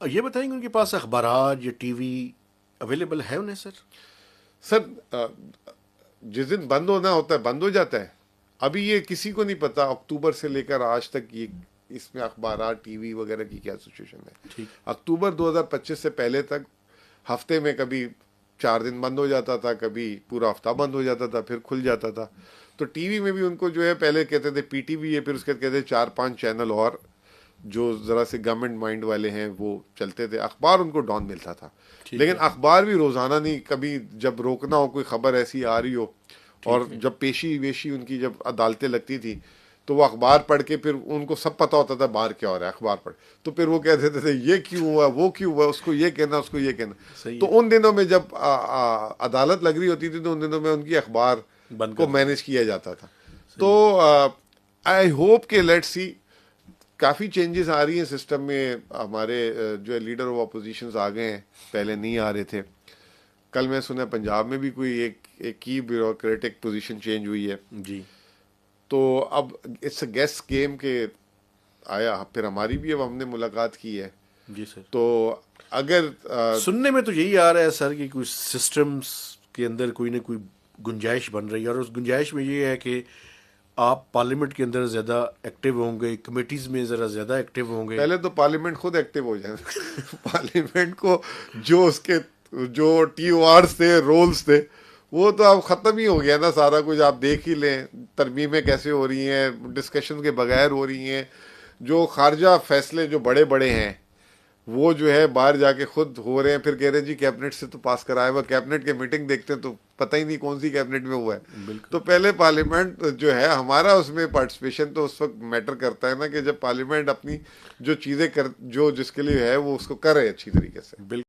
ये बताएंगे उनके पास अखबारात या टीवी अवेलेबल है उन्हें सर? सर जिस दिन बंद होना होता है बंद हो जाता है। अभी ये किसी को नहीं पता अक्टूबर से लेकर आज तक ये इसमें अखबार टीवी वगैरह की क्या सिचुएशन है। ठीक। अक्टूबर 2025 से पहले तक हफ्ते में कभी 4 दिन बंद हो जाता था, कभी पूरा हफ्ता बंद हो जाता था, फिर खुल जाता था। तो टीवी में भी उनको जो है पहले कहते थे पीटीवी है, फिर उसके कहते थे 4-5 चैनल और जो ज़रा से गवर्नमेंट माइंड वाले हैं वो चलते थे। अखबार उनको डॉन मिलता था, ठीक लेकिन है। अखबार भी रोज़ाना नहीं, कभी जब रोकना हो कोई खबर ऐसी आ रही हो और ठीक है। जब पेशी वेशी उनकी जब अदालतें लगती थी तो वो अखबार पढ़ के फिर उनको सब पता होता था बाहर क्या हो रहा है अखबार पढ़। तो फिर वो कहते थे ये क्यों हुआ, वो क्यों हुआ, उसको ये कहना, उसको ये कहना। सही तो है। उन दिनों में जब अदालत लग रही होती थी तो उन दिनों में उनकी अखबार बंद को कर देते। मैनेज किया जाता था। सही तो है। आई होप के लेट्स सी, काफ़ी चेंजेस आ रही हैं सिस्टम में। हमारे जो है लीडर ऑफ अपोजिशन आ गए हैं, पहले नहीं आ रहे थे। कल मैं सुना पंजाब में भी कोई एक की ब्यूरोक्रेटिक पोजीशन चेंज हुई है। जी। तो अब इट्स अ गेस गेम के आया, फिर हमारी भी अब हमने मुलाकात की है। जी सर। तो अगर सुनने में तो यही आ रहा है सर कि कुछ सिस्टम्स के अंदर कोई ना कोई गुंजाइश बन रही है, और उस गुंजाइश में ये है कि आप पार्लियामेंट के अंदर ज़्यादा एक्टिव होंगे, कमेटीज़ में ज़रा ज़्यादा एक्टिव होंगे। पहले तो पार्लियामेंट खुद एक्टिव हो जाए पार्लियामेंट को जो उसके जो टीओआर्स थे, रोल्स थे, वो तो अब ख़त्म ही हो गया ना सारा कुछ। आप देख ही लें तरमीमें कैसे हो रही हैं, डिस्कशन के बगैर हो रही हैं। जो खारजा फैसले जो बड़े बड़े हैं वो जो है बाहर जाके खुद हो रहे हैं, फिर कह रहे हैं जी कैबिनेट से तो पास कराया हुआ। कैबिनेट के मीटिंग देखते हैं तो पता ही नहीं कौन सी कैबिनेट में हुआ है। तो बिल्कुल। पहले पार्लियामेंट जो है हमारा उसमें पार्टिसिपेशन तो उस वक्त मैटर करता है ना, कि जब पार्लियामेंट अपनी जो चीज़ें कर जो जिसके लिए है वो उसको करे अच्छी तरीके से। बिल्कुल।